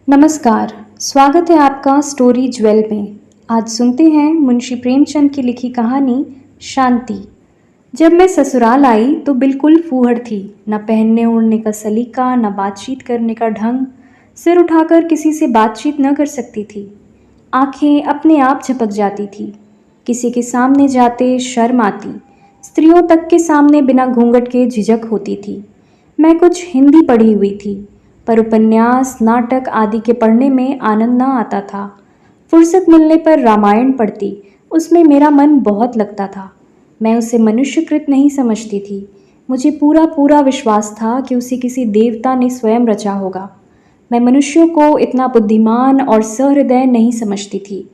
नमस्कार। स्वागत है आपका स्टोरी ज्वेल में। आज सुनते हैं मुंशी प्रेमचंद की लिखी कहानी शांति। जब मैं ससुराल आई तो बिल्कुल फूहड़ थी। न पहनने ओढ़ने का सलीका, न बातचीत करने का ढंग। सिर उठाकर किसी से बातचीत न कर सकती थी। आंखें अपने आप झपक जाती थी। किसी के सामने जाते शर्म आती। स्त्रियों तक के सामने बिना घूंघट के झिझक होती थी। मैं कुछ हिंदी पढ़ी हुई थी, पर उपन्यास, नाटक आदि के पढ़ने में आनंद न आता था। फुर्सत मिलने पर रामायण पढ़ती, उसमें मेरा मन बहुत लगता था। मैं उसे मनुष्यकृत नहीं समझती थी। मुझे पूरा पूरा विश्वास था कि उसे किसी देवता ने स्वयं रचा होगा। मैं मनुष्यों को इतना बुद्धिमान और सहृदय नहीं समझती थी।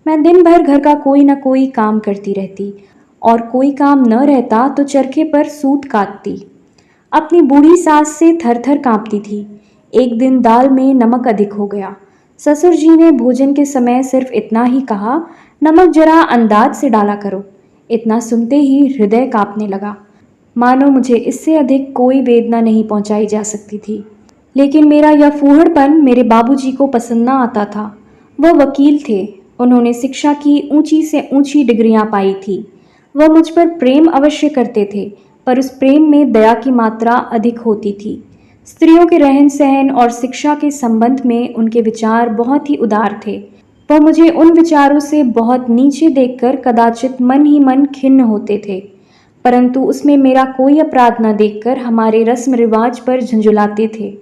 मैं दिन भर घर का कोई न कोई काम करती रहती, और कोई काम न रहता तो चरखे पर सूत काटती। अपनी बूढ़ी सास से थर थर कांपती थी। एक दिन दाल में नमक अधिक हो गया। ससुर जी ने भोजन के समय सिर्फ इतना ही कहा, नमक जरा अंदाज से डाला करो। इतना सुनते ही हृदय कांपने लगा, मानो मुझे इससे अधिक कोई वेदना नहीं पहुंचाई जा सकती थी। लेकिन मेरा यह फूहड़पन मेरे बाबूजी को पसंद न आता था। वह वकील थे। उन्होंने शिक्षा की ऊंची से ऊंची डिग्रियां पाई थी। वह मुझ पर प्रेम अवश्य करते थे, पर उस प्रेम में दया की मात्रा अधिक होती थी। स्त्रियों के रहन सहन और शिक्षा के संबंध में उनके विचार बहुत ही उदार थे। वह मुझे उन विचारों से बहुत नीचे देखकर कदाचित मन ही मन खिन्न होते थे, परंतु उसमें मेरा कोई अपराध न देखकर हमारे रस्म रिवाज पर झंझुलाते थे।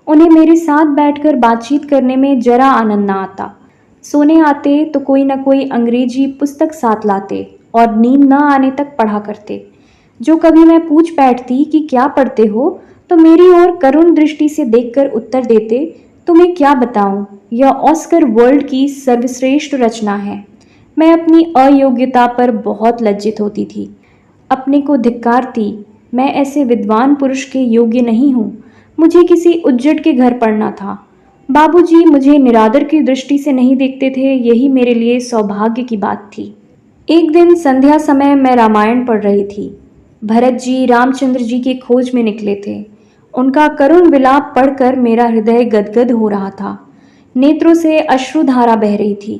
उन्हें मेरे साथ बैठकर बातचीत करने में जरा आनंद न आता। सोने आते तो कोई न कोई अंग्रेजी पुस्तक साथ लाते और नींद न आने तक पढ़ा करते। जो कभी मैं पूछ बैठती कि क्या पढ़ते हो, तो मेरी ओर करुण दृष्टि से देखकर उत्तर देते, तुम्हें क्या बताऊं, यह ऑस्कर वर्ल्ड की सर्वश्रेष्ठ रचना है। मैं अपनी अयोग्यता पर बहुत लज्जित होती थी, अपने को धिक्कारती। मैं ऐसे विद्वान पुरुष के योग्य नहीं हूँ। मुझे किसी उज्जट के घर पढ़ना था। बाबूजी मुझे निरादर की दृष्टि से नहीं देखते थे, यही मेरे लिए सौभाग्य की बात थी। एक दिन संध्या समय मैं रामायण पढ़ रही थी। भरत जी रामचंद्र जी की खोज में निकले थे। उनका करुण विलाप पढ़कर मेरा हृदय गदगद हो रहा था। नेत्रों से अश्रुधारा बह रही थी।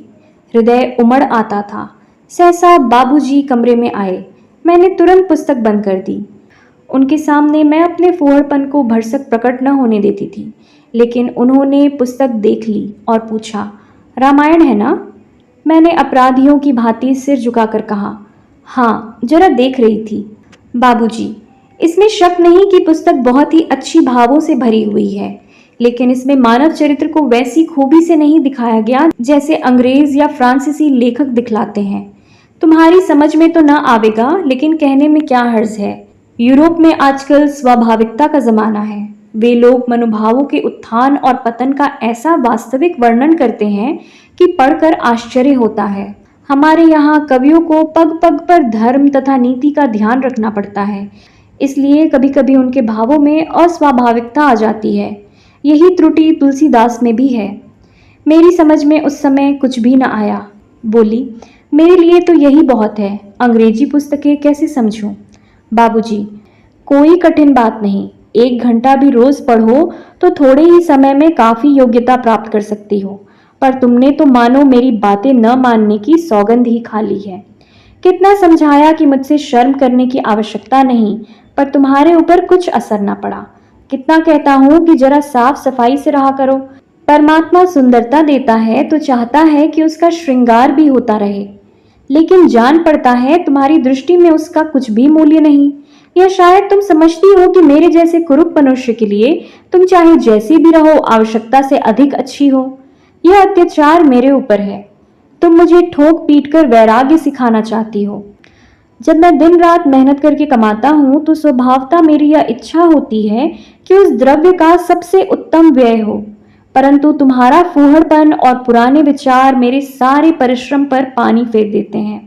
हृदय उमड़ आता था। सहसा बाबूजी कमरे में आए। मैंने तुरंत पुस्तक बंद कर दी। उनके सामने मैं अपने फूहड़पन को भरसक प्रकट न होने देती थी, लेकिन उन्होंने पुस्तक देख ली और पूछा, रामायण है ना? मैंने अपराधियों की भांति सिर झुकाकर कहा, हाँ, जरा देख रही थी। बाबूजी, इसमें शक नहीं कि पुस्तक बहुत ही अच्छी भावों से भरी हुई है, लेकिन इसमें मानव चरित्र को वैसी खूबी से नहीं दिखाया गया जैसे अंग्रेज या फ्रांसीसी लेखक दिखलाते हैं। तुम्हारी समझ में तो न आवेगा, लेकिन कहने में क्या हर्ज है। यूरोप में आजकल स्वाभाविकता का जमाना है। वे लोग मनोभावों के उत्थान और पतन का ऐसा वास्तविक वर्णन करते हैं कि पढ़कर आश्चर्य होता है। हमारे यहाँ कवियों को पग पग पर धर्म तथा नीति का ध्यान रखना पड़ता है, इसलिए कभी कभी उनके भावों में अस्वाभाविकता आ जाती है। यही त्रुटि तुलसीदास में भी है। मेरी समझ में उस समय कुछ भी न आया। बोली, मेरे लिए तो यही बहुत है, अंग्रेजी पुस्तकें कैसे समझूं? बाबूजी, कोई कठिन बात नहीं। 1 घंटा भी रोज पढ़ो तो थोड़े ही समय में काफी योग्यता प्राप्त कर सकती हो। पर तुमने तो मानो मेरी बातें न मानने की सौगंध ही खा ली है। कितना समझाया कि मुझसे शर्म करने की आवश्यकता नहीं, पर तुम्हारे ऊपर कुछ असर न पड़ा। कितना कहता हूँ कि जरा साफ सफाई से रहा करो। परमात्मा सुंदरता देता है तो चाहता है कि उसका श्रृंगार भी होता रहे, लेकिन जान पड़ता है तुम्हारी दृष्टि में उसका कुछ भी मूल्य नहीं। या शायद तुम समझती हो कि मेरे जैसे कुरूप मनुष्य के लिए तुम चाहे जैसी भी रहो, आवश्यकता से अधिक अच्छी हो। यह अत्याचार मेरे ऊपर है। तुम मुझे ठोक पीट कर वैराग्य सिखाना चाहती हो। जब मैं दिन रात मेहनत करके कमाता हूँ तो स्वभावतः मेरी यह इच्छा होती है कि उस द्रव्य का सबसे उत्तम व्यय हो, परंतु तुम्हारा फूहड़पन और पुराने विचार मेरे सारे परिश्रम पर पानी फेर देते हैं।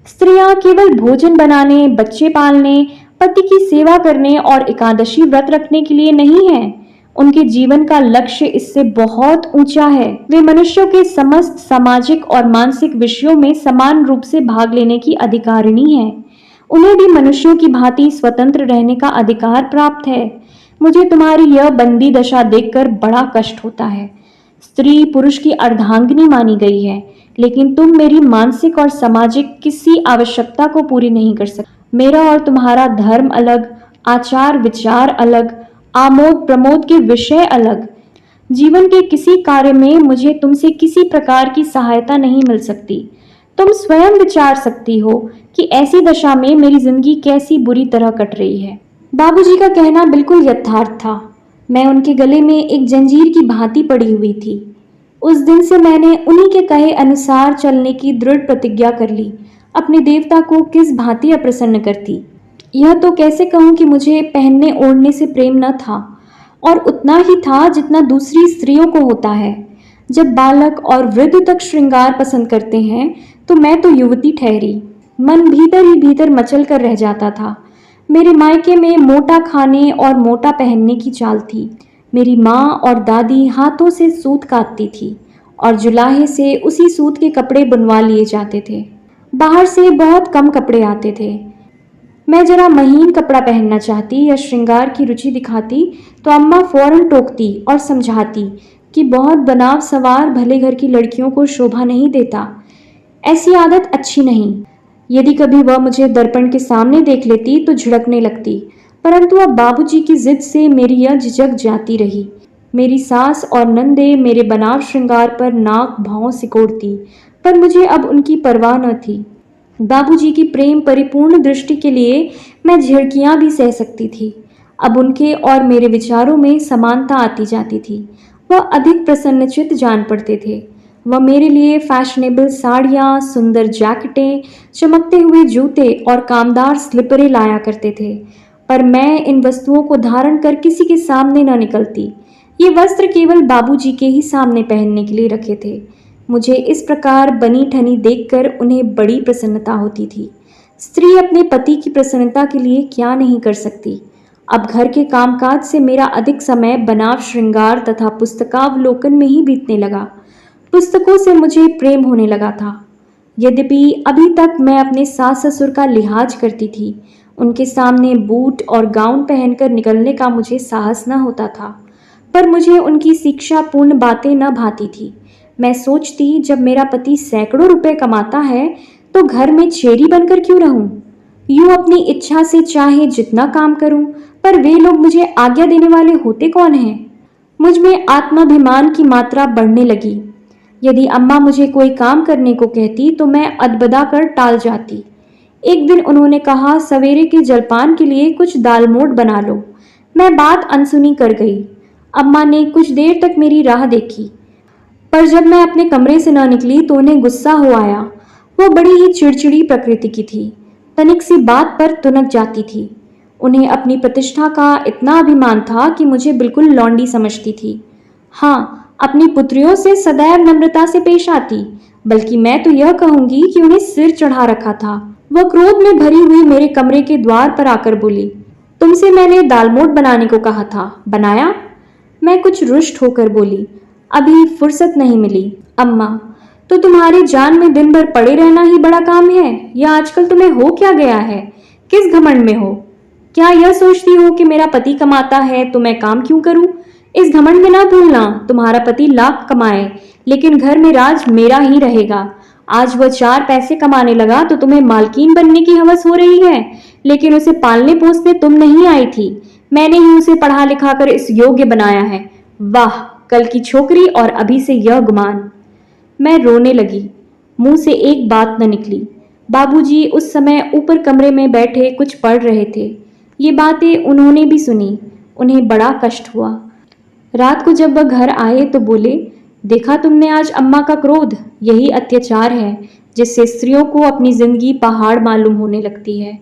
स्त्रियां केवल भोजन बनाने, बच्चे पालने, पति की सेवा करने और एकादशी व्रत रखने के लिए नहीं है। उनके जीवन का लक्ष्य इससे बहुत ऊंचा है। वे मनुष्यों के समस्त सामाजिक और मानसिक विषयों में समान रूप से भाग लेने की अधिकारिणी है। उन्हें भी मनुष्यों की भांति स्वतंत्र रहने का अधिकार प्राप्त है। मुझे तुम्हारी यह बंदी दशा देखकर बड़ा कष्ट होता है। स्त्री पुरुष की अर्धांगिनी मानी गई है, लेकिन तुम मेरी मानसिक और सामाजिक किसी आवश्यकता को पूरी नहीं कर सकते। मेरा और तुम्हारा धर्म अलग, आचार विचार अलग, आमोद प्रमोद के विषय अलग। जीवन के किसी कार्य में मुझे तुमसे किसी प्रकार की सहायता नहीं मिल सकती। तुम स्वयं विचार सकती हो कि ऐसी दशा में मेरी जिंदगी कैसी बुरी तरह कट रही है। बाबूजी का कहना बिल्कुल यथार्थ था। मैं उनके गले में एक जंजीर की भांति पड़ी हुई थी। उस दिन से मैंने उन्हीं के कहे अनुसार चलने की दृढ़ प्रतिज्ञा कर ली। अपने देवता को किस भांति अप्रसन्न करती। यह तो कैसे कहूं कि मुझे पहनने ओढ़ने से प्रेम न था, और उतना ही था जितना दूसरी स्त्रियों को होता है। जब बालक और वृद्ध तक श्रृंगार पसंद करते हैं तो मैं तो युवती ठहरी। मन भीतर ही भीतर मचल कर रह जाता था। मेरे मायके में मोटा खाने और मोटा पहनने की चाल थी। मेरी माँ और दादी हाथों से सूत काटती थी और जुलाहे से उसी सूत के कपड़े बुनवा लिए जाते थे। बाहर से बहुत कम कपड़े आते थे। मैं जरा महीन कपड़ा पहनना चाहती या श्रृंगार की रुचि दिखाती तो अम्मा फौरन टोकती और समझाती कि बहुत बनाव सवार भले घर की लड़कियों को शोभा नहीं देता, ऐसी आदत अच्छी नहीं। यदि कभी वह मुझे दर्पण के सामने देख लेती तो झिड़कने लगती, परंतु अब बाबूजी की जिद से मेरी यह झिझक जाती रही। मेरी सास और नंदे मेरे बनाव श्रृंगार पर नाक भाव सिकोड़ती, पर मुझे अब उनकी परवाह न थी। बाबूजी की प्रेम परिपूर्ण दृष्टि के लिए मैं झिड़कियां भी सह सकती थी। अब उनके और मेरे विचारों में समानता आती जाती थी। वह अधिक प्रसन्नचित्त जान पड़ते थे। वह मेरे लिए फैशनेबल साड़ियाँ, सुंदर जैकेटें, चमकते हुए जूते और कामदार स्लीपरें लाया करते थे, पर मैं इन वस्तुओं को धारण कर किसी के सामने न निकलती। ये वस्त्र केवल बाबूजी के ही सामने पहनने के लिए रखे थे। मुझे इस प्रकार बनी ठनी देखकर उन्हें बड़ी प्रसन्नता होती थी। स्त्री अपने पति की प्रसन्नता के लिए क्या नहीं कर सकती। अब घर के कामकाज से मेरा अधिक समय बनाव श्रृंगार तथा पुस्तकावलोकन में ही बीतने लगा। पुस्तकों से मुझे प्रेम होने लगा था। यद्यपि अभी तक मैं अपने सास ससुर का लिहाज करती थी, उनके सामने बूट और गाउन पहनकर निकलने का मुझे साहस न होता था, पर मुझे उनकी शिक्षापूर्ण बातें न भाती थी। मैं सोचती, जब मेरा पति सैकड़ों रुपए कमाता है तो घर में चेरी बनकर क्यों रहूं? यूं अपनी इच्छा से चाहे जितना काम करूं, पर वे लोग मुझे आज्ञा देने वाले होते कौन हैं? मुझ में आत्माभिमान की मात्रा बढ़ने लगी। यदि अम्मा मुझे कोई काम करने को कहती तो मैं अदबदा कर टाल जाती। एक दिन उन्होंने कहा, सवेरे के जलपान के लिए कुछ दालमोट बना लो। मैं बात अनसुनी कर गई। अम्मा ने कुछ देर तक मेरी राह देखी, पर जब मैं अपने कमरे से न निकली तो उन्हें गुस्सा हो आया। वो बड़ी ही चिड़चिड़ी प्रकृति की थी, तनिक सी बात पर तुनक जाती थी। उन्हें अपनी प्रतिष्ठा का इतना अभिमान था कि मुझे बिल्कुल लौंडी समझती थी। हाँ, अपनी पुत्रियों से सदैव नम्रता से पेश आती, बल्कि मैं तो यह कहूंगी कि उन्हें सिर चढ़ा रखा था। वह क्रोध में भरी हुई मेरे कमरे के द्वार पर आकर बोली, तुमसे मैंने दालमोट बनाने को कहा था, बनाया? मैं कुछ रुष्ट होकर बोली, अभी फुर्सत नहीं मिली। अम्मा, तो तुम्हारे जान में दिन भर पड़े रहना ही बड़ा काम है, या आजकल तुम्हें हो क्या गया है? किस घमंड में हो? क्या यह सोचती हो कि मेरा पति कमाता है तो मैं काम क्यों करूं? इस घमंड में ना भूलना, तुम्हारा पति लाख कमाए लेकिन घर में राज मेरा ही रहेगा। आज वह 4 पैसे कमाने लगा तो तुम्हें मालकिन बनने की हवस हो रही है, लेकिन उसे पालने पोसने तुम नहीं आई थी। मैंने ही उसे पढ़ा लिखा कर इस योग्य बनाया है। वाह, कल की छोकरी और अभी से यह गुमान। मैं रोने लगी। मुंह से एक बात न निकली। बाबूजी उस समय ऊपर कमरे में बैठे कुछ पढ़ रहे थे। ये बातें उन्होंने भी सुनी। उन्हें बड़ा कष्ट हुआ। रात को जब वह घर आए तो बोले, देखा तुमने आज अम्मा का क्रोध? यही अत्याचार है जिससे स्त्रियों को अपनी जिंदगी पहाड़ मालूम होने लगती है।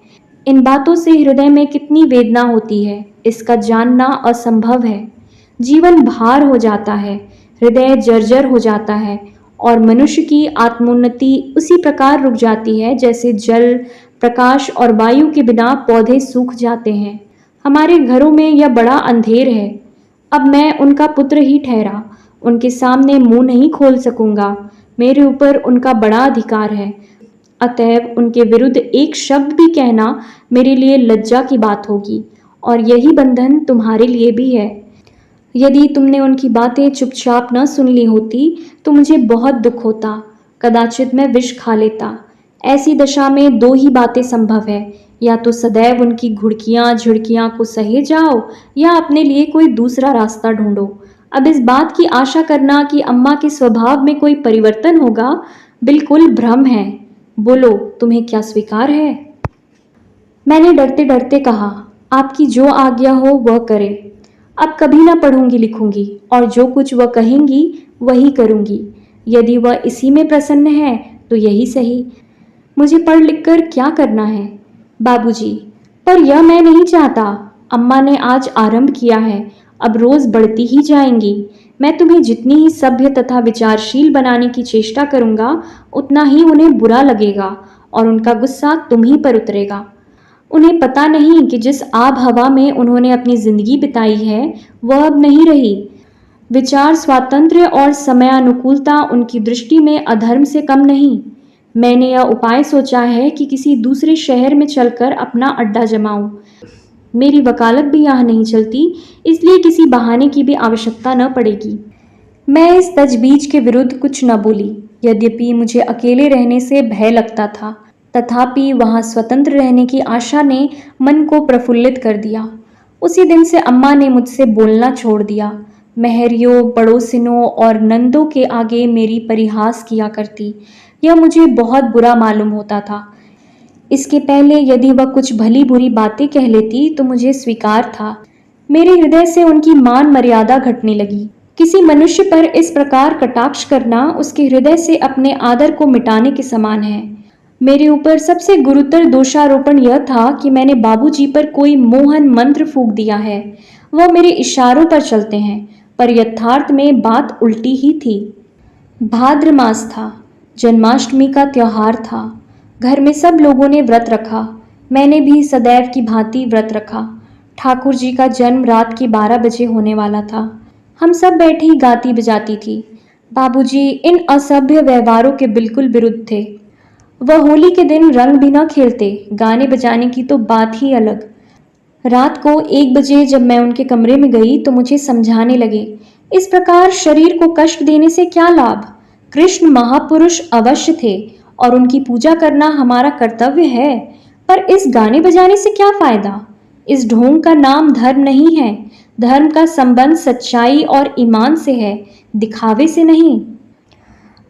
इन बातों से हृदय में कितनी वेदना होती है, इसका जानना असंभव है। जीवन भार हो जाता है, हृदय जर्जर हो जाता है और मनुष्य की आत्मोन्नति उसी प्रकार रुक जाती है जैसे जल, प्रकाश और वायु के बिना पौधे सूख जाते हैं। हमारे घरों में यह बड़ा अंधेर है। अब मैं उनका पुत्र ही ठहरा, उनके सामने मुंह नहीं खोल सकूंगा। मेरे ऊपर उनका बड़ा अधिकार है, अतएव उनके विरुद्ध एक शब्द भी कहना मेरे लिए लज्जा की बात होगी, और यही बंधन तुम्हारे लिए भी है। यदि तुमने उनकी बातें चुपचाप न सुन ली होती तो मुझे बहुत दुख होता। कदाचित मैं विष खा लेता। ऐसी दशा में दो ही बातें संभव है, या तो सदैव उनकी घुड़कियां झिड़कियां को सहे जाओ या अपने लिए कोई दूसरा रास्ता ढूंढो। अब इस बात की आशा करना कि अम्मा के स्वभाव में कोई परिवर्तन होगा, बिल्कुल भ्रम है। बोलो, तुम्हें क्या स्वीकार है? मैंने डरते डरते कहा, आपकी जो आज्ञा हो वह करें। अब कभी ना पढ़ूंगी लिखूंगी, और जो कुछ वह कहेंगी वही करूंगी। यदि वह इसी में प्रसन्न है तो यही सही। मुझे पढ़ लिख कर क्या करना है? बाबूजी, पर यह मैं नहीं चाहता। अम्मा ने आज आरंभ किया है, अब रोज बढ़ती ही जाएंगी। मैं तुम्हें जितनी ही सभ्य तथा विचारशील बनाने की चेष्टा करूंगा, उतना ही उन्हें बुरा लगेगा और उनका गुस्सा तुम ही पर उतरेगा। उन्हें पता नहीं कि जिस आब हवा में उन्होंने अपनी जिंदगी बिताई है वह अब नहीं रही। विचार स्वातंत्र्य और समयानुकूलता उनकी दृष्टि में अधर्म से कम नहीं। मैंने यह उपाय सोचा है कि किसी दूसरे शहर में चलकर अपना अड्डा जमाऊं। मेरी वकालत भी यहाँ नहीं चलती, इसलिए किसी बहाने की भी आवश्यकता न पड़ेगी। मैं इस तजवीज के विरुद्ध कुछ न बोली। यद्यपि मुझे अकेले रहने से भय लगता था, तथापि वहाँ स्वतंत्र रहने की आशा ने मन को प्रफुल्लित कर दिया। उसी दिन से अम्मा ने मुझसे बोलना छोड़ दिया। महरियों, पड़ोसिनों और नंदों के आगे मेरी परिहास किया करती। यह मुझे बहुत बुरा मालूम होता था। इसके पहले यदि वह कुछ भली बुरी बातें कह लेती तो मुझे स्वीकार था। मेरे हृदय से उनकी मान मर्यादा घटने लगी। किसी मनुष्य पर इस प्रकार कटाक्ष करना उसके हृदय से अपने आदर को मिटाने के समान है। मेरे ऊपर सबसे गुरुतर दोषारोपण यह था कि मैंने बाबूजी पर कोई मोहन मंत्र फूंक दिया है। वह मेरे इशारों पर चलते हैं, पर यथार्थ में बात उल्टी ही थी। भाद्र मास था, जन्माष्टमी का त्योहार था। घर में सब लोगों ने व्रत रखा। मैंने भी सदैव की भांति व्रत रखा। ठाकुर जी का जन्म रात के 12 बजे होने वाला था। हम सब बैठी गाती बजाती थी। बाबूजी इन असभ्य व्यवहारों के बिल्कुल विरुद्ध थे। वह होली के दिन रंग भी न खेलते, गाने बजाने की तो बात ही अलग। रात को 1 बजे जब मैं उनके कमरे में गई तो मुझे समझाने लगे, इस प्रकार शरीर को कष्ट देने से क्या लाभ? कृष्ण महापुरुष अवश्य थे और उनकी पूजा करना हमारा कर्तव्य है, पर इस गाने बजाने से क्या फायदा? इस ढोंग का नाम धर्म नहीं है। धर्म का संबंध सच्चाई और ईमान से है, दिखावे से नहीं।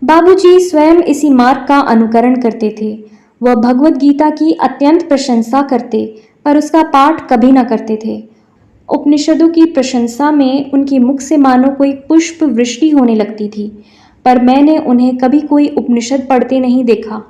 बाबूजी स्वयं इसी मार्ग का अनुकरण करते थे। वह भगवत गीता की अत्यंत प्रशंसा करते, पर उसका पाठ कभी न करते थे। उपनिषदों की प्रशंसा में उनके मुख से मानो कोई पुष्प वृष्टि होने लगती थी, पर मैंने उन्हें कभी कोई उपनिषद पढ़ते नहीं देखा।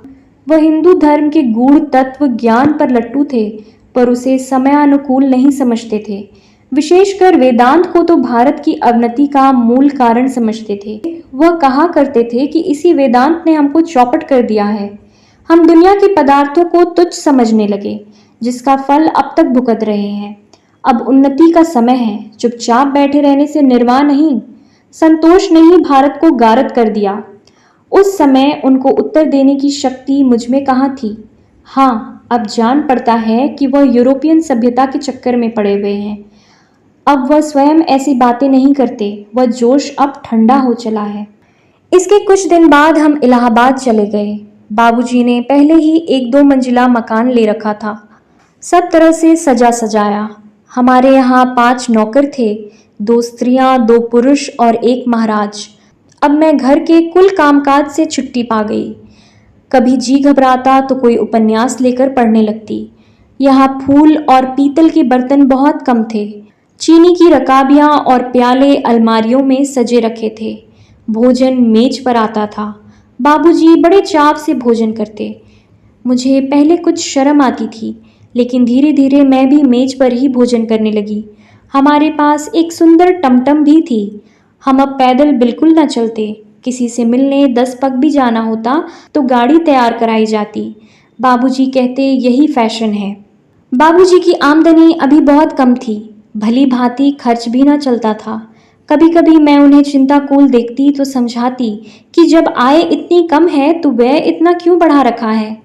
वह हिंदू धर्म के गूढ़ तत्व ज्ञान पर लट्टू थे, पर उसे समयानुकूल नहीं समझते थे। विशेषकर वेदांत को तो भारत की अवनति का मूल कारण समझते थे। वह कहा करते थे कि इसी वेदांत ने हमको चौपट कर दिया है। हम दुनिया के पदार्थों को तुच्छ समझने लगे, जिसका फल अब तक भुगत रहे हैं। अब उन्नति का समय है, चुपचाप बैठे रहने से निर्वाह नहीं। संतोष ने ही भारत को गारद कर दिया। उस समय उनको उत्तर देने की शक्ति मुझ में कहाँ थी। हाँ, अब जान पड़ता है कि वह यूरोपियन सभ्यता के चक्कर में पड़े हुए हैं। अब वह स्वयं ऐसी बातें नहीं करते। वह जोश अब ठंडा हो चला है। इसके कुछ दिन बाद हम इलाहाबाद चले गए। बाबूजी ने पहले ही 1-2 मंजिला मकान ले रखा था, सब तरह से सजा सजाया। हमारे यहाँ 5 नौकर थे, 2 स्त्रियां, 2 पुरुष और 1 महाराज। अब मैं घर के कुल कामकाज से छुट्टी पा गई। कभी जी घबराता तो कोई उपन्यास लेकर पढ़ने लगती। यहाँ फूल और पीतल के बर्तन बहुत कम थे। चीनी की रकाबियाँ और प्याले अलमारियों में सजे रखे थे। भोजन मेज पर आता था। बाबूजी बड़े चाव से भोजन करते। मुझे पहले कुछ शर्म आती थी, लेकिन धीरे धीरे मैं भी मेज पर ही भोजन करने लगी। हमारे पास एक सुंदर टमटम भी थी। हम अब पैदल बिल्कुल न चलते। किसी से मिलने 10 पग भी जाना होता तो गाड़ी तैयार कराई जाती। बाबूजी कहते यही फैशन है। बाबूजी की आमदनी अभी बहुत कम थी, भली भांति खर्च भी न चलता था। कभी कभी मैं उन्हें चिंताकुल देखती तो समझाती कि जब आय इतनी कम है तो व्यय इतना क्यों बढ़ा रखा है।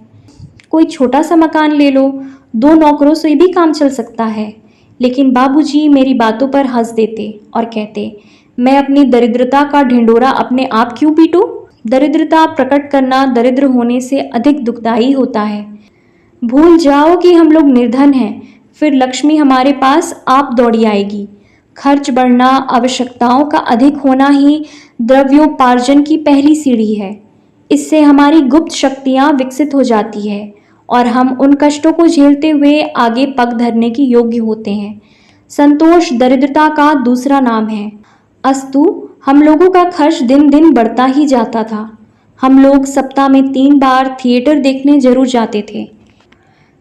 कोई छोटा सा मकान ले लो, 2 नौकरों से भी काम चल सकता है। लेकिन बाबूजी मेरी बातों पर हंस देते और कहते, मैं अपनी दरिद्रता का ढिंढोरा अपने आप क्यों पीटूं? दरिद्रता प्रकट करना दरिद्र होने से अधिक दुखदाई होता है। भूल जाओ कि हम लोग निर्धन हैं, फिर लक्ष्मी हमारे पास आप दौड़ी आएगी। खर्च बढ़ना, आवश्यकताओं का अधिक होना ही द्रव्योपार्जन की पहली सीढ़ी है। इससे हमारी गुप्त शक्तियां विकसित हो जाती है और हम उन कष्टों को झेलते हुए आगे पग धरने के योग्य होते हैं। संतोष दरिद्रता का दूसरा नाम है। अस्तु, हम लोगों का खर्च दिन दिन बढ़ता ही जाता था। हम लोग सप्ताह में 3 बार थिएटर देखने जरूर जाते थे।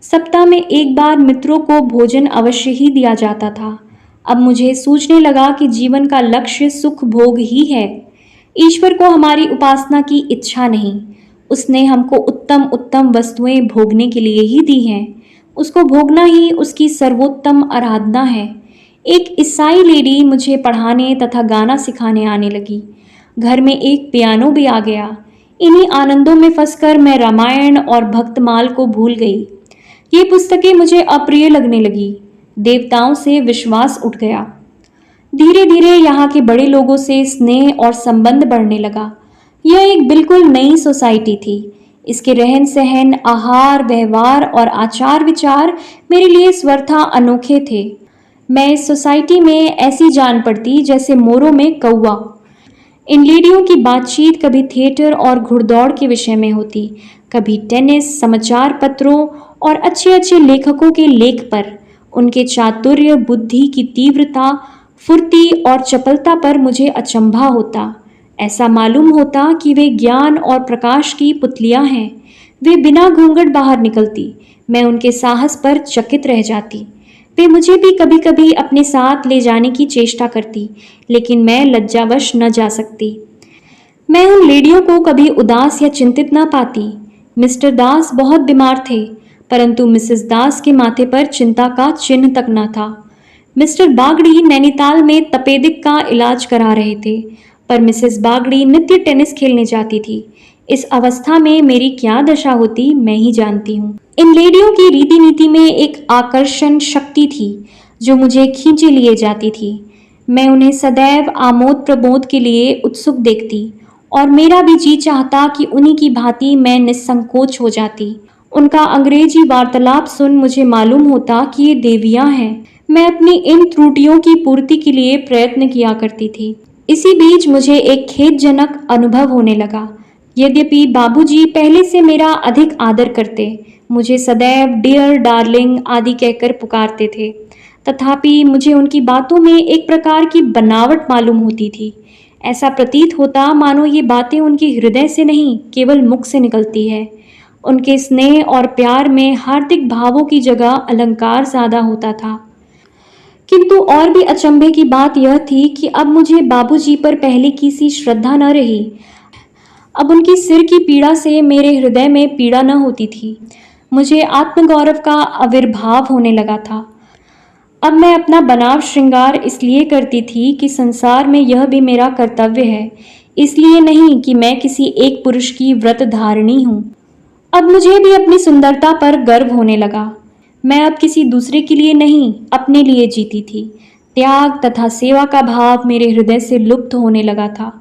सप्ताह में 1 बार मित्रों को भोजन अवश्य ही दिया जाता था। अब मुझे सूझने लगा कि जीवन का लक्ष्य सुख भोग ही है। ईश्वर को हमारी उपासना की इच्छा नहीं। उसने हमको उत्तम उत्तम वस्तुएं भोगने के लिए ही दी हैं। उसको भोगना ही उसकी सर्वोत्तम आराधना है। एक ईसाई लेडी मुझे पढ़ाने तथा गाना सिखाने आने लगी। घर में एक पियानो भी आ गया। इन्हीं आनंदों में फंसकर मैं रामायण और भक्तमाल को भूल गई। ये पुस्तकें मुझे अप्रिय लगने लगी। देवताओं से विश्वास उठ गया। धीरे धीरे यहाँ के बड़े लोगों से स्नेह और संबंध बढ़ने लगा। यह एक बिल्कुल नई सोसाइटी थी। इसके रहन सहन, आहार, व्यवहार और आचार विचार मेरे लिए स्वतः अनोखे थे। मैं इस सोसाइटी में ऐसी जान पड़ती जैसे मोरों में कौवा। इन लेडियों की बातचीत कभी थिएटर और घुड़दौड़ के विषय में होती, कभी टेनिस, समाचार पत्रों और अच्छे अच्छे लेखकों के लेख पर। उनके चातुर्य, बुद्धि की तीव्रता, फुर्ती और चपलता पर मुझे अचंभा होता। ऐसा मालूम होता कि वे ज्ञान और प्रकाश की पुतलियां हैं। वे बिना घूंघट बाहर निकलती। मैं उनके साहस पर चकित रह जाती। वे मुझे भी कभी कभी अपने साथ ले जाने की चेष्टा करती, लेकिन मैं लज्जावश न जा सकती। मैं उन लेडियों को कभी उदास या चिंतित न पाती। मिस्टर दास बहुत बीमार थे, परंतु मिसेस दास के माथे पर चिंता का चिन्ह तक न था। मिस्टर बागड़ी नैनीताल में तपेदिक का इलाज करा रहे थे, पर मिसेस बागड़ी नित्य टेनिस खेलने जाती थी। इस अवस्था में मेरी क्या दशा होती मैं ही जानती हूँ। इन लेडियों की रीति नीति में एक आकर्षण शक्ति थी जो मुझे खींचे लिए जाती थी। मैं उन्हें सदैव आमोद प्रमोद के लिए उत्सुक देखती और मेरा भी जी चाहता कि उन्हीं की भांति मैं निसंकोच हो जाती। उनका अंग्रेजी वार्तालाप सुन मुझे मालूम होता कि ये देवियां हैं। मैं अपनी इन त्रुटियों की पूर्ति के लिए प्रयत्न किया करती थी। इसी बीच मुझे एक खेदजनक अनुभव होने लगा। यद्यपि बाबूजी पहले से मेरा अधिक आदर करते, मुझे सदैव डियर, डार्लिंग आदि कहकर पुकारते थे, तथापि मुझे उनकी बातों में एक प्रकार की बनावट मालूम होती थी। ऐसा प्रतीत होता मानो ये बातें उनके हृदय से नहीं, केवल मुख से निकलती है। उनके स्नेह और प्यार में हार्दिक भावों की जगह अलंकार ज्यादा होता था। किंतु और भी अचंभे की बात यह थी कि अब मुझे बाबूजी पर पहले की सी श्रद्धा न रही। अब उनकी सिर की पीड़ा से मेरे हृदय में पीड़ा न होती थी। मुझे आत्मगौरव का आविर्भाव होने लगा था। अब मैं अपना बनाव श्रृंगार इसलिए करती थी कि संसार में यह भी मेरा कर्तव्य है, इसलिए नहीं कि मैं किसी एक पुरुष की व्रत धारिणी हूँ। अब मुझे भी अपनी सुंदरता पर गर्व होने लगा। मैं अब किसी दूसरे के लिए नहीं, अपने लिए जीती थी। त्याग तथा सेवा का भाव मेरे हृदय से लुप्त होने लगा था।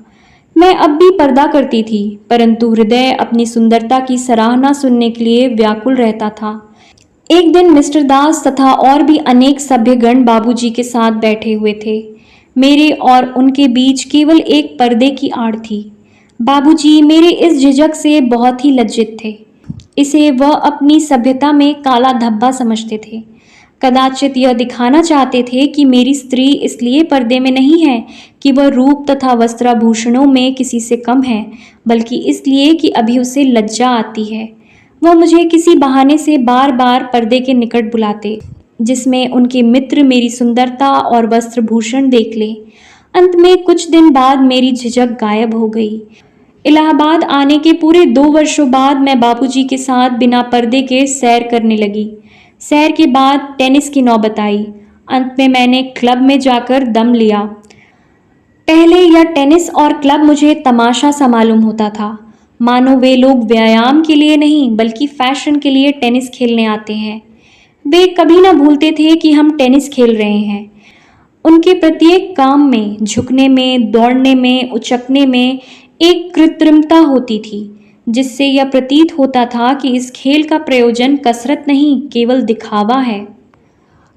मैं अब भी पर्दा करती थी, परंतु हृदय अपनी सुंदरता की सराहना सुनने के लिए व्याकुल रहता था। एक दिन मिस्टर दास तथा और भी अनेक सभ्यगण बाबूजी के साथ बैठे हुए थे। मेरे और उनके बीच केवल एक पर्दे की आड़ थी। बाबूजी मेरे इस झिझक से बहुत ही लज्जित थे। इसे वह अपनी सभ्यता में काला धब्बा समझते थे। कदाचित यह दिखाना चाहते थे कि मेरी स्त्री इसलिए पर्दे में नहीं है कि वह रूप तथा वस्त्राभूषणों में किसी से कम है, बल्कि इसलिए कि अभी उसे लज्जा आती है। वह मुझे किसी बहाने से बार बार पर्दे के निकट बुलाते, जिसमें उनके मित्र मेरी सुंदरता और वस्त्रभूषण देख ले। अंत में कुछ दिन बाद मेरी झिझक गायब हो गई। इलाहाबाद आने के पूरे 2 वर्षों बाद मैं बाबूजी के साथ बिना पर्दे के सैर करने लगी। सैर के बाद टेनिस की नौबत आई। अंत में मैंने क्लब में जाकर दम लिया। पहले यह टेनिस और क्लब मुझे तमाशा सा मालूम होता था, मानो वे लोग व्यायाम के लिए नहीं बल्कि फैशन के लिए टेनिस खेलने आते हैं। वे कभी ना भूलते थे कि हम टेनिस खेल रहे हैं। उनके प्रत्येक काम में, झुकने में, दौड़ने में, उचकने में एक कृत्रिमता होती थी, जिससे यह प्रतीत होता था कि इस खेल का प्रयोजन कसरत नहीं, केवल दिखावा है।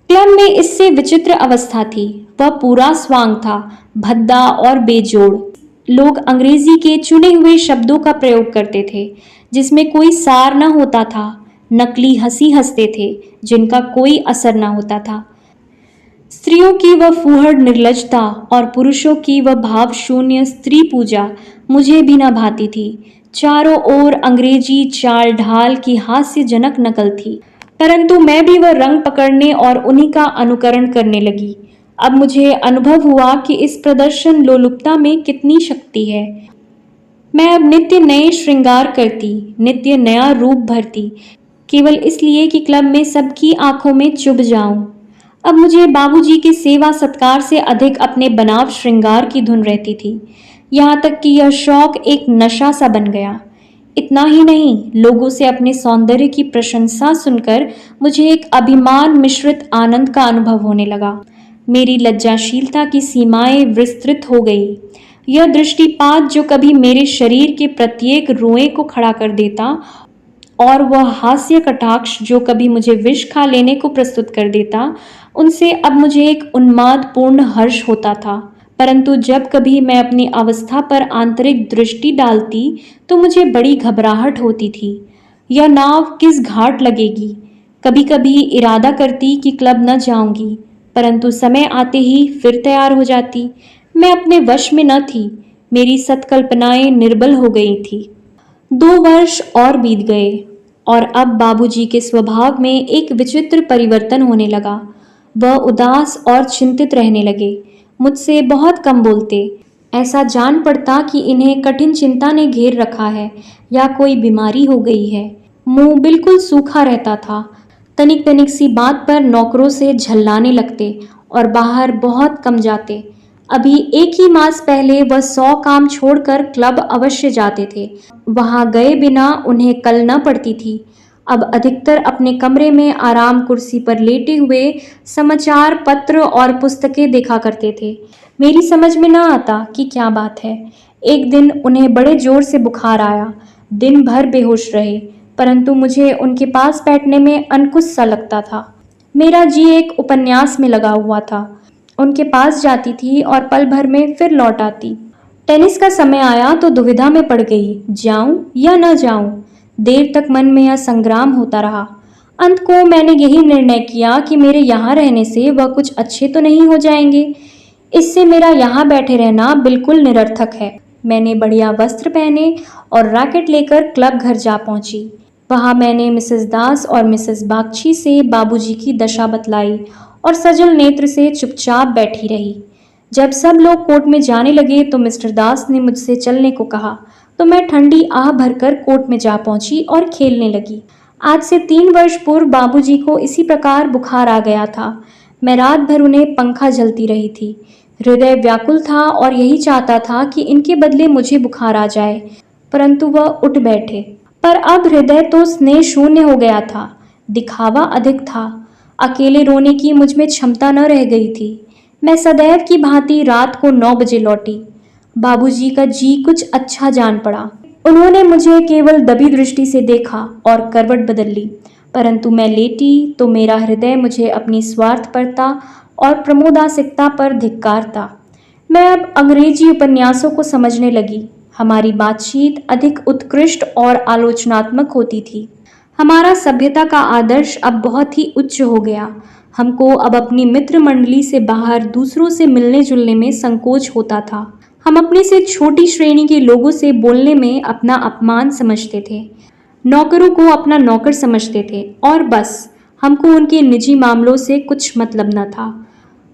क्लब में इससे विचित्र अवस्था थी। वह पूरा स्वांग था, भद्दा और बेजोड़। लोग अंग्रेजी के चुने हुए शब्दों का प्रयोग करते थे, जिसमें कोई सार न होता था। नकली हंसी हंसते थे, जिनका कोई असर न होता था। स्त्रियों की वह फूहड़ निर्लजता और पुरुषों की वह भाव शून्य स्त्री पूजा मुझे भी न भाती थी। चारों ओर अंग्रेजी चाल ढाल की हास्यजनक नकल थी, परंतु मैं भी वह रंग पकड़ने और उन्हीं का अनुकरण करने लगी। अब मुझे अनुभव हुआ कि इस प्रदर्शन लोलुपता में कितनी शक्ति है। मैं अब नित्य नए श्रृंगार करती, नित्य नया रूप भरती, केवल इसलिए कि क्लब में सबकी आंखों में चुभ जाऊं। अब मुझे बाबूजी के सेवा सत्कार से अधिक अपने बनाव श्रृंगार की धुन रहती थी। यहाँ तक कि यह शौक एक नशा सा बन गया। इतना ही नहीं, लोगों से अपने सौंदर्य की प्रशंसा सुनकर मुझे एक अभिमान मिश्रित आनंद का अनुभव होने लगा। मेरी लज्जाशीलता की सीमाएं विस्तृत हो गई। यह दृष्टिपात जो कभी मेरे शरीर के प्रत्येक रोए को खड़ा कर देता, और वह हास्य कटाक्ष जो कभी मुझे विष खा लेने को प्रस्तुत कर देता, उनसे अब मुझे एक उन्मादपूर्ण हर्ष होता था। परंतु जब कभी मैं अपनी अवस्था पर आंतरिक दृष्टि डालती तो मुझे बड़ी घबराहट होती थी। यह नाव किस घाट लगेगी? कभी कभी इरादा करती कि क्लब न जाऊंगी, परंतु समय आते ही फिर तैयार हो जाती। मैं अपने वश में न थी। मेरी सत्कल्पनाएं निर्बल हो गई थी। 2 वर्ष और बीत गए और अब बाबूजी के स्वभाव में एक विचित्र परिवर्तन होने लगा। वह उदास और चिंतित रहने लगे। मुझसे बहुत कम बोलते। ऐसा जान पड़ता कि इन्हें कठिन चिंता ने घेर रखा है या कोई बीमारी हो गई है। मुंह बिल्कुल सूखा रहता था। तनिक तनिक सी बात पर नौकरों से झल्लाने लगते और बाहर बहुत कम जाते। अभी 1 ही मास पहले वह 100 काम छोड़कर क्लब अवश्य जाते थे। वहां गए बिना उन्हें कल न पड़ती थी। अब अधिकतर अपने कमरे में आराम कुर्सी पर लेटे हुए समाचार पत्र और पुस्तकें देखा करते थे। मेरी समझ में न आता कि क्या बात है। एक दिन उन्हें बड़े जोर से बुखार आया। दिन भर बेहोश रहे, परंतु मुझे उनके पास बैठने में अनकुछ सा लगता था। मेरा जी एक उपन्यास में लगा हुआ था। उनके पास जाती थी और पल भर में फिर लौट आती। टेनिस का समय आया तो दुविधा में पड़ गई, जाऊं या न जाऊं। देर तक मन में यह संग्राम होता रहा। अंत को मैंने यही निर्णय किया कि मेरे यहाँ रहने से वह कुछ अच्छे तो नहीं हो जाएंगे। इससे मेरा यहाँ बैठे रहना बिल्कुल निरर्थक है। मैंने बढ़िया वस्त्र पहने और रैकेट लेकर क्लब घर जा पहुंची। वहां मैंने मिसेस दास और मिसेस बागची से बाबूजी की दशा बतलाई और सजल नेत्र से चुपचाप बैठी रही। जब सब लोग कोर्ट में जाने लगे तो मिस्टर दास ने मुझसे चलने को कहा, तो मैं ठंडी आह भरकर कोर्ट में जा पहुंची और खेलने लगी। आज से 3 वर्ष पूर्व बाबूजी को इसी प्रकार बुखार आ गया था। मैं रात भर उन्हें पंखा झलती रही थी। हृदय व्याकुल था और यही चाहता था कि इनके बदले मुझे बुखार आ जाए, परंतु वह उठ बैठे। पर अब हृदय तो स्नेह शून्य हो गया था, दिखावा अधिक था। अकेले रोने की मुझ में क्षमता न रह गई थी। मैं सदैव की भांति रात को 9 बजे लौटी। बाबूजी का जी कुछ अच्छा जान पड़ा। उन्होंने मुझे केवल दबी दृष्टि से देखा और करवट बदल ली, परंतु मैं लेटी तो मेरा हृदय मुझे अपनी स्वार्थपरता और प्रमोदासिकता पर धिक्कारता। मैं अब अंग्रेजी उपन्यासों को समझने लगी। हमारी बातचीत अधिक उत्कृष्ट और आलोचनात्मक होती थी। हमारा सभ्यता का आदर्श अब बहुत ही उच्च हो गया। हमको अब अपनी मित्र मंडली से बाहर दूसरों से मिलने जुलने में संकोच होता था। हम अपने से छोटी श्रेणी के लोगों से बोलने में अपना अपमान समझते थे। नौकरों को अपना नौकर समझते थे और बस। हमको उनके निजी मामलों से कुछ मतलब न था।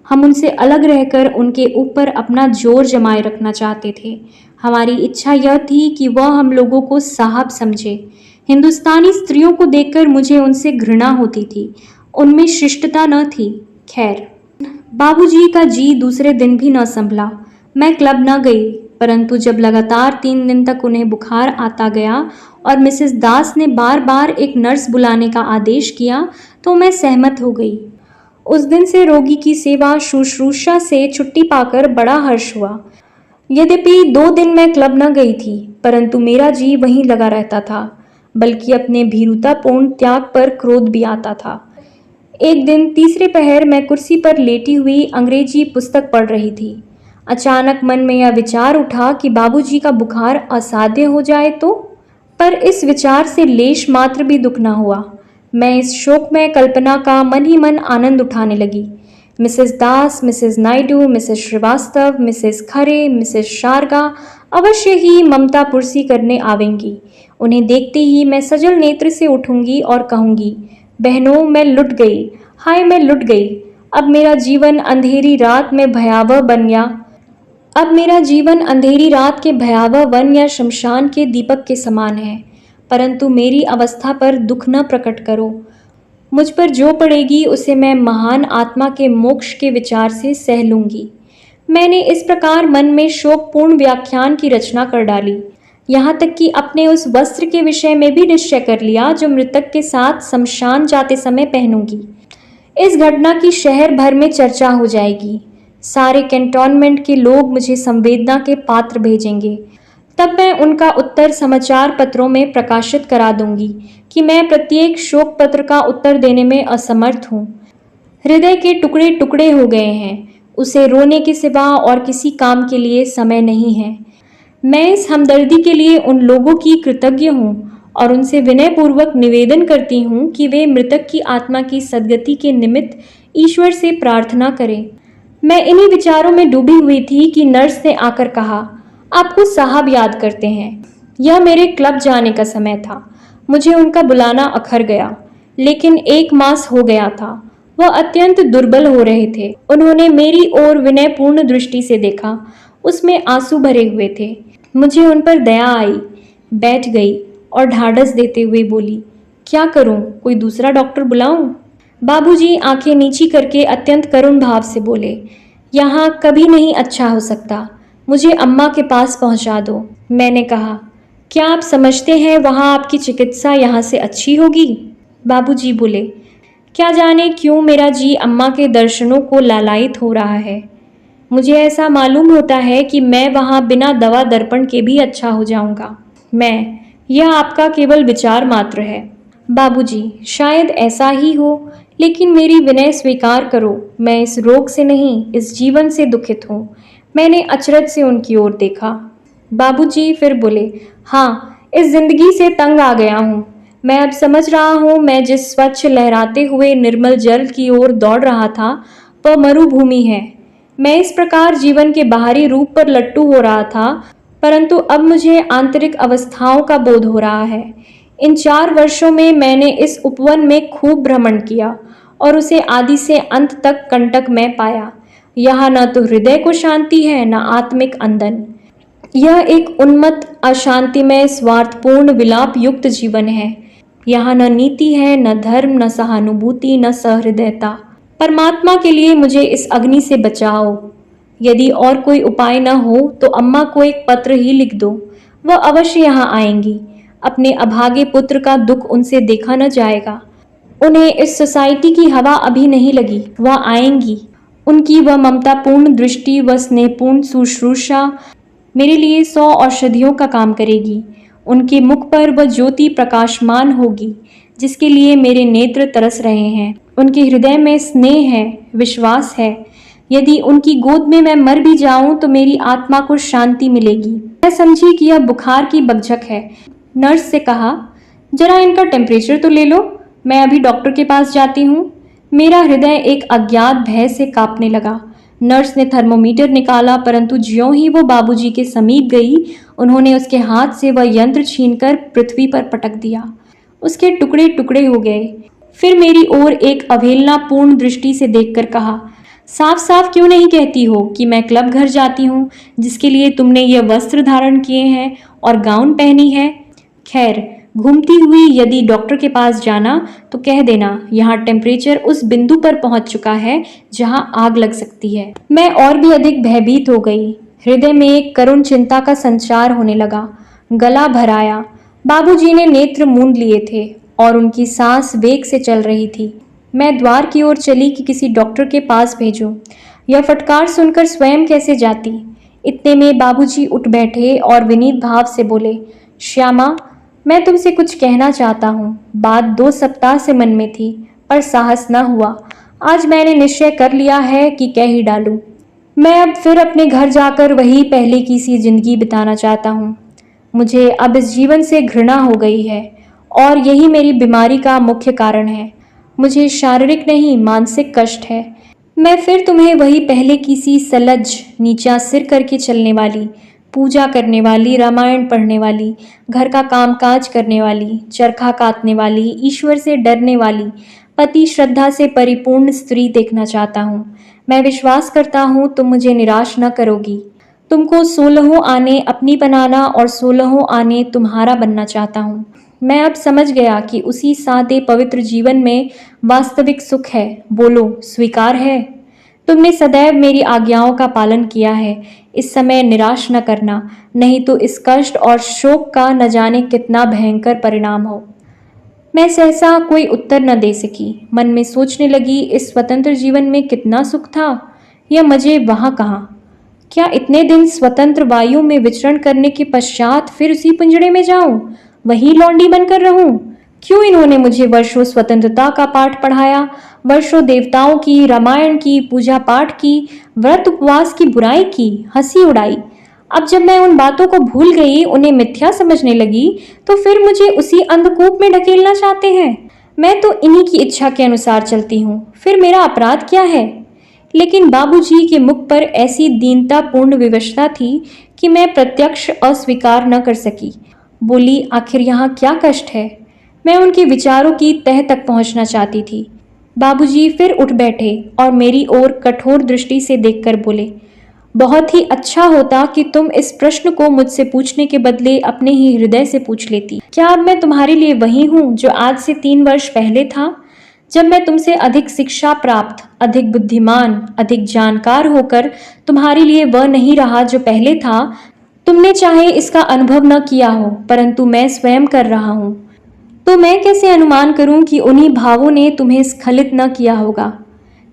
हम उनसे अलग रहकर उनके ऊपर अपना जोर जमाए रखना चाहते थे। हमारी इच्छा यह थी कि वह हम लोगों को साहब समझे। हिंदुस्तानी स्त्रियों को देखकर मुझे उनसे घृणा होती थी। उनमें शिष्टता न थी। खैर, बाबूजी का जी दूसरे दिन भी न संभला। मैं क्लब न गई, परंतु जब लगातार 3 दिन तक उन्हें बुखार आता गया और मिसेस दास ने बार बार एक नर्स बुलाने का आदेश किया, तो मैं सहमत हो गई। उस दिन से रोगी की सेवा शुश्रूषा से छुट्टी पाकर बड़ा हर्ष हुआ। यद्यपि 2 दिन मैं क्लब न गई थी, परंतु मेरा जी वहीं लगा रहता था, बल्कि अपने भीरुतापूर्ण त्याग पर क्रोध भी आता था। एक दिन तीसरे पहर मैं कुर्सी पर लेटी हुई अंग्रेजी पुस्तक पढ़ रही थी। अचानक मन में यह विचार उठा कि बाबूजी का बुखार असाध्य हो जाए तो, पर इस विचार से लेश मात्र भी दुख न हुआ। मैं इस शोकमय कल्पना का मन ही मन आनंद उठाने लगी। Mrs Das, Mrs Naidu, Mrs Srivastava, Mrs Khare, Mrs Sharga अवश्य ही ममता पुरसी करने आवेंगी। उन्हें देखते ही मैं सजल नेत्र से उठूंगी और कहूंगी, बहनों मैं लुट गई, हाय मैं लुट गई। अब मेरा जीवन अंधेरी रात में भयावह बन या अब मेरा जीवन अंधेरी रात के भयावह वन या शमशान के दीपक के समान है, परंतु मेरी अवस्था पर दुख न प्रकट करो। मुझ पर जो पड़ेगी उसे मैं महान आत्मा के मोक्ष के विचार से सह लूंगी। मैंने इस प्रकार मन में शोकपूर्ण व्याख्यान की रचना कर डाली, यहाँ तक कि अपने उस वस्त्र के विषय में भी निश्चय कर लिया जो मृतक के साथ शमशान जाते समय पहनूंगी। इस घटना की शहर भर में चर्चा हो जाएगी। सारे कैंटोनमेंट के लोग मुझे संवेदना के पात्र भेजेंगे। तब मैं उनका उत्तर समाचार पत्रों में प्रकाशित करा दूंगी कि मैं प्रत्येक शोक पत्र का उत्तर देने में असमर्थ हूँ। हृदय के टुकड़े टुकड़े हो गए हैं, उसे रोने के सिवा और किसी काम के लिए समय नहीं है। मैं इस हमदर्दी के लिए उन लोगों की कृतज्ञ हूँ और उनसे विनयपूर्वक निवेदन करती हूँ कि वे मृतक की आत्मा की सद्गति के निमित्त ईश्वर से प्रार्थना करें। मैं इन्हीं विचारों में डूबी हुई थी कि नर्स ने आकर कहा, आपको साहब याद करते हैं। यह मेरे क्लब जाने का समय था। मुझे उनका बुलाना अखर गया, लेकिन 1 मास हो गया था। वह अत्यंत दुर्बल हो रहे थे। उन्होंने मेरी ओर विनयपूर्ण दृष्टि से देखा, उसमें आंसू भरे हुए थे। मुझे उन पर दया आई, बैठ गई और ढाढ़स देते हुए बोली, क्या करूं, कोई दूसरा डॉक्टर बुलाऊं? बाबूजी आंखें नीची करके अत्यंत करुण भाव से बोले, यहाँ कभी नहीं अच्छा हो सकता, मुझे अम्मा के पास पहुंचा दो। मैंने कहा, क्या आप समझते हैं वहाँ आपकी चिकित्सा यहाँ से अच्छी होगी? बाबूजी बोले, क्या जाने क्यों मेरा जी अम्मा के दर्शनों को लालायित हो रहा है। मुझे ऐसा मालूम होता है कि मैं वहाँ बिना दवा दर्पण के भी अच्छा हो जाऊंगा। यह आपका केवल विचार मात्र है। बाबूजी, शायद ऐसा ही हो, लेकिन मेरी विनय स्वीकार करो, मैं इस रोग से नहीं, इस जीवन से दुखित हूँ। मैंने अचरज से उनकी ओर देखा। बाबूजी फिर बोले, हाँ, इस जिंदगी से तंग आ गया हूँ। मैं अब समझ रहा हूँ, मैं जिस स्वच्छ लहराते हुए निर्मल जल की ओर दौड़ रहा था वह मरुभूमि है। मैं इस प्रकार जीवन के बाहरी रूप पर लट्टू हो रहा था, परंतु अब मुझे आंतरिक अवस्थाओं का बोध हो रहा है। इन 4 वर्षों में मैंने इस उपवन में खूब भ्रमण किया और उसे आदि से अंत तक कंटक में पाया। यहाँ न तो हृदय को शांति है, न आत्मिक अंदन। यह एक उन्मत्त, अशांतिमय, स्वार्थपूर्ण, विलाप युक्त जीवन है। यहाँ न नीति है, न धर्म, न सहानुभूति, न सहृदयता। परमात्मा के लिए मुझे इस अग्नि से बचाओ। यदि और कोई उपाय न हो तो अम्मा को एक पत्र ही लिख दो, वह अवश्य यहाँ आएंगी। अपने अभागे पुत्र का दुख उनसे देखा न जाएगा। उन्हें इस सोसाइटी की हवा अभी नहीं लगी, वह आएंगी। उनकी वह ममतापूर्ण दृष्टि, वह स्नेहपूर्ण शुश्रूषा मेरे लिए 100 औषधियों का काम करेगी। उनके मुख पर वह ज्योति प्रकाशमान होगी जिसके लिए मेरे नेत्र तरस रहे हैं। उनके हृदय में स्नेह है, विश्वास है। यदि उनकी गोद में मैं मर भी जाऊं तो मेरी आत्मा को शांति मिलेगी। मैं समझी कि यह बुखार की बकझक है। नर्स से कहा, जरा इनका टेम्परेचर तो ले लो, मैं अभी डॉक्टर के पास जाती हूँ। मेरा हृदय एक अज्ञात भय से कांपने लगा। नर्स ने थर्मोमीटर निकाला, परंतु ज्यों ही वो बाबूजी के समीप गई, उन्होंने उसके हाथ से वह यंत्र छीनकर पृथ्वी पर पटक दिया। उसके टुकड़े टुकड़े हो गए। फिर मेरी ओर एक अवहेलनापूर्ण दृष्टि से देखकर कहा, साफ साफ क्यों नहीं कहती हो कि मैं क्लब घर जाती हूँ, जिसके लिए तुमने ये वस्त्र धारण किए हैं और गाउन पहनी है। खैर, घूमती हुई यदि डॉक्टर के पास जाना तो कह देना यहाँ टेम्परेचर उस बिंदु पर पहुंच चुका है जहां आग लग सकती है। मैं और भी अधिक भयभीत हो गई। हृदय में एक करुण चिंता का संचार होने लगा। गला भर आया। बाबूजी ने नेत्र मूंद लिए थे और उनकी सांस वेग से चल रही थी। मैं द्वार की ओर चली कि किसी डॉक्टर के पास भेजूं। यह फटकार सुनकर स्वयं कैसे जाती। इतने में बाबूजी उठ बैठे और विनीत भाव से बोले, श्यामा, मैं तुमसे कुछ कहना चाहता हूँ। बात 2 सप्ताह से मन में थी, पर साहस न हुआ। आज मैंने निश्चय कर लिया है कि कह ही डालूं। मैं अब फिर अपने घर जाकर वही पहले की सी जिंदगी बिताना चाहता हूँ। मुझे अब इस जीवन से घृणा हो गई है और यही मेरी बीमारी का मुख्य कारण है। मुझे शारीरिक नहीं, मानसिक कष्ट है। मैं फिर तुम्हें वही पहले की सी सलज, नीचा सिर करके चलने वाली, पूजा करने वाली, रामायण पढ़ने वाली, घर का कामकाज करने वाली, चरखा काटने वाली, ईश्वर से डरने वाली, पति श्रद्धा से परिपूर्ण स्त्री देखना चाहता हूँ। मैं विश्वास करता हूँ तुम मुझे निराश न करोगी। तुमको 16 आने अपनी बनाना और 16 आने तुम्हारा बनना चाहता हूँ। मैं अब समझ गया कि उसी सादे पवित्र जीवन में वास्तविक सुख है। बोलो, स्वीकार है? तुमने सदैव मेरी आज्ञाओं का पालन किया है। इस समय निराश न करना, नहीं तो इस कष्ट और शोक का न जाने कितना भयंकर परिणाम हो। मैं सहसा कोई उत्तर न दे सकी। मन में सोचने लगी, इस स्वतंत्र जीवन में कितना सुख था, यह मजे वहां कहाँ। क्या इतने दिन स्वतंत्र वायु में विचरण करने के पश्चात फिर उसी पिंजड़े में जाऊं, वहीं लौंडी बनकर रहूं? क्यों इन्होंने मुझे वर्षों स्वतंत्रता का पाठ पढ़ाया, वर्षों देवताओं की, रामायण की, पूजा पाठ की, व्रत उपवास की बुराई की, हंसी उड़ाई। अब जब मैं उन बातों को भूल गई, उन्हें मिथ्या समझने लगी, तो फिर मुझे उसी अंधकूप में ढकेलना चाहते हैं। मैं तो इन्हीं की इच्छा के अनुसार चलती हूँ, फिर मेरा अपराध क्या है? लेकिन बाबूजी के मुख पर ऐसी दीनतापूर्ण विवशता थी कि मैं प्रत्यक्ष अस्वीकार न कर सकी। बोली, आखिर यहाँ क्या कष्ट है? मैं उनके विचारों की तह तक पहुंचना चाहती थी। बाबूजी फिर उठ बैठे और मेरी ओर कठोर दृष्टि से देखकर बोले, बहुत ही अच्छा होता कि तुम इस प्रश्न को मुझसे पूछने के बदले अपने ही हृदय से पूछ लेती। क्या अब मैं तुम्हारे लिए वही हूँ जो आज से 3 वर्ष पहले था, जब मैं तुमसे अधिक शिक्षा प्राप्त, अधिक बुद्धिमान, अधिक जानकार होकर तुम्हारे लिए वह नहीं रहा जो पहले था? तुमने चाहे इसका अनुभव न किया हो, परंतु मैं स्वयं कर रहा हूँ। तो मैं कैसे अनुमान करूं कि उन्हीं भावों ने तुम्हें स्खलित न किया होगा?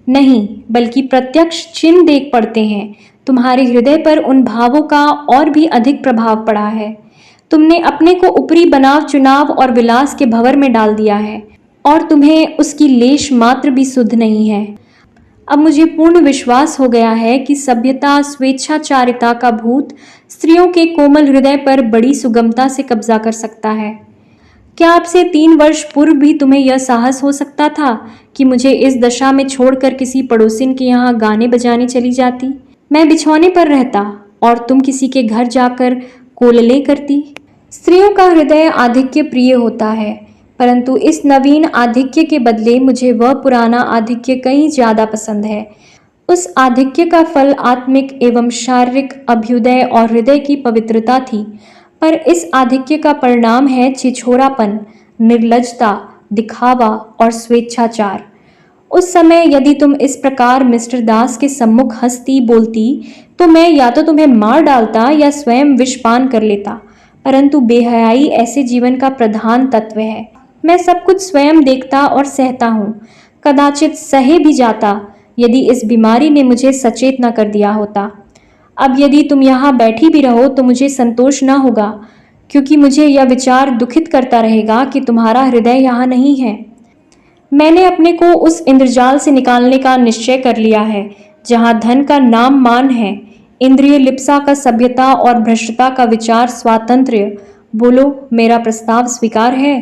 नहीं, बल्कि प्रत्यक्ष चिन्ह देख पड़ते हैं। तुम्हारे हृदय पर उन भावों का और भी अधिक प्रभाव पड़ा है। तुमने अपने को ऊपरी बनाव चुनाव और विलास के भंवर में डाल दिया है और तुम्हें उसकी लेश मात्र भी सुध नहीं है। अब मुझे पूर्ण विश्वास हो गया है कि सभ्यता, स्वेच्छाचारिता का भूत स्त्रियों के कोमल हृदय पर बड़ी सुगमता से कब्जा कर सकता है। क्या अब से 3 वर्ष पूर्व भी तुम्हें यह साहस हो सकता था कि मुझे इस दशा में छोड़कर किसी पड़ोसिन के यहाँ गाने बजाने चली जाती? मैं बिछौने पर रहता और तुम किसी के घर जाकर कोलले करती। स्त्रियों का हृदय आधिक्य प्रिय होता है, परंतु इस नवीन आधिक्य के बदले मुझे वह पुराना आधिक्य कहीं ज्यादा पसंद है। उस आधिक्य का फल आत्मिक एवं शारीरिक अभ्युदय और हृदय की पवित्रता थी, पर इस आधिक्य का परिणाम है छिछोरापन, निर्लजता, दिखावा और स्वेच्छाचार। उस समय यदि तुम इस प्रकार मिस्टर दास के सम्मुख हंसती बोलती, तो मैं या तो तुम्हें मार डालता या स्वयं विषपान कर लेता, परंतु बेहयाई ऐसे जीवन का प्रधान तत्व है। मैं सब कुछ स्वयं देखता और सहता हूँ, कदाचित सहे भी जाता यदि इस बीमारी ने मुझे सचेत न कर दिया होता। अब यदि तुम यहाँ बैठी भी रहो तो मुझे संतोष न होगा, क्योंकि मुझे यह विचार दुखित करता रहेगा कि तुम्हारा हृदय यहाँ नहीं है। मैंने अपने को उस इंद्रजाल से निकालने का निश्चय कर लिया है, जहाँ धन का नाम मान है, इंद्रिय लिप्सा का सभ्यता और भ्रष्टता का विचार स्वातंत्र्य। बोलो, मेरा प्रस्ताव स्वीकार है?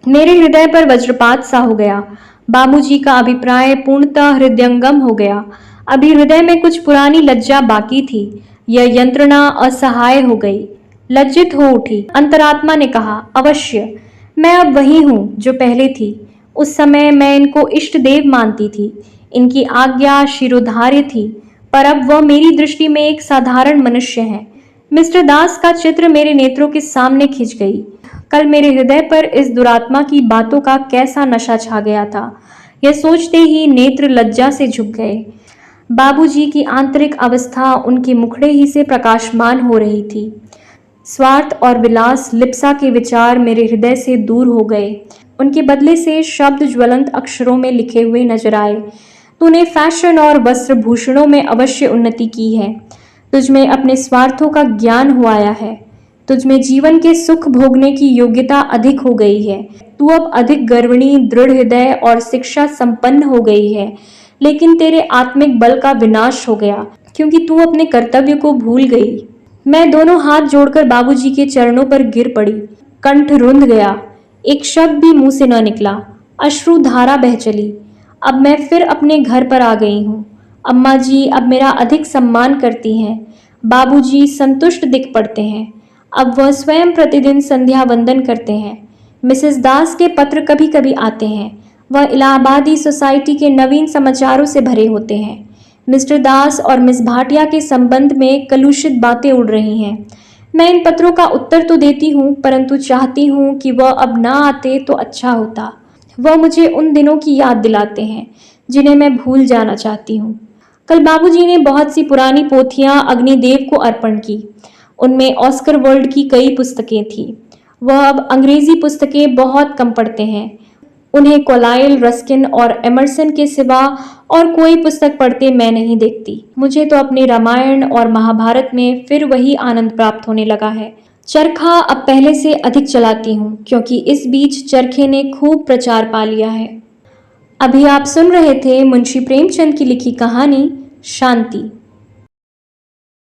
मेरे हृदय पर वज्रपात सा हो गया। बाबूजी का अभिप्राय पूर्णतः हृदयंगम हो गया। अभी हृदय में कुछ पुरानी लज्जा बाकी थी। यह यंत्रणा असहाय हो गई, लज्जित हो उठी। अंतरात्मा ने कहा, अवश्य मैं अब वही हूँ जो पहले थी। उस समय मैं इनको इष्ट देव मानती थी, इनकी आज्ञा शिरोधार्य थी, पर अब वह मेरी दृष्टि में एक साधारण मनुष्य है। मिस्टर दास का चित्र मेरे नेत्रों के सामने खिंच गई। कल मेरे हृदय पर इस दुरात्मा की बातों का कैसा नशा छा गया था, यह सोचते ही नेत्र लज्जा से झुक गए। बाबूजी की आंतरिक अवस्था उनके मुखड़े ही से प्रकाशमान हो रही थी। स्वार्थ और विलास लिप्सा के विचार मेरे हृदय से दूर हो गए। उनके बदले से शब्द ज्वलंत अक्षरों में लिखे हुए नजर आए। तूने फैशन और वस्त्र भूषणों में अवश्य उन्नति की है। तुझ में अपने स्वार्थों का ज्ञान हो आया है। तुझ में जीवन के सुख भोगने की योग्यता अधिक हो गई है। तू अब अधिक गर्विणी, दृढ़ हृदय और शिक्षा संपन्न हो गई है। लेकिन तेरे आत्मिक बल का विनाश हो गया, क्योंकि तू अपने कर्तव्य को भूल गई। मैं दोनों हाथ जोड़कर बाबूजी के चरणों पर गिर पड़ी। कंठ रुंध गया। एक शब्द भी मुंह से न निकला। अश्रु धारा बह चली। अब मैं फिर अपने घर पर आ गई हूँ। अम्मा जी अब मेरा अधिक सम्मान करती हैं। बाबूजी संतुष्ट दिख पड़ते हैं। अब वह स्वयं प्रतिदिन संध्या वंदन करते हैं। मिसेस दास के पत्र कभी कभी आते हैं। वह इलाहाबादी सोसाइटी के नवीन समाचारों से भरे होते हैं। मिस्टर दास और मिस भाटिया के संबंध में कलुषित बातें उड़ रही हैं। मैं इन पत्रों का उत्तर तो देती हूँ, परंतु चाहती हूँ कि वह अब ना आते तो अच्छा होता। वह मुझे उन दिनों की याद दिलाते हैं जिन्हें मैं भूल जाना चाहती हूँ। कल बाबूजी ने बहुत सी पुरानी पोथियां अग्निदेव को अर्पण की। उनमें ऑस्कर वर्ल्ड की कई पुस्तकें थीं। वह अब अंग्रेजी पुस्तकें बहुत कम पढ़ते हैं। उन्हें कोलाइल, रस्किन और एमर्सन के सिवा और कोई पुस्तक पढ़ते मैं नहीं देखती। मुझे तो अपने रामायण और महाभारत में फिर वही आनंद प्राप्त होने लगा है। चरखा अब पहले से अधिक चलाती हूँ, क्योंकि इस बीच चरखे ने खूब प्रचार पा लिया है। अभी आप सुन रहे थे मुंशी प्रेमचंद की लिखी कहानी शांति।